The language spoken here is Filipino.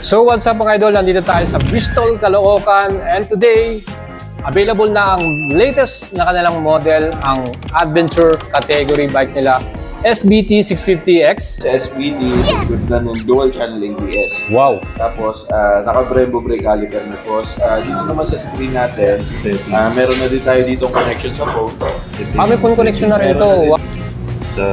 So what's up mga idol, nandito tayo sa Bristol, Caloocan, and today available na ang latest na kanilang model, ang adventure category bike nila, SBT 650X. Sa SBT, good na ng dual channel ABS. Wow! Tapos, naka-Brembo brake caliper na po. Dito naman sa screen natin, meron na din tayo ditong connection sa phone. May phone connection na rin ito. Sa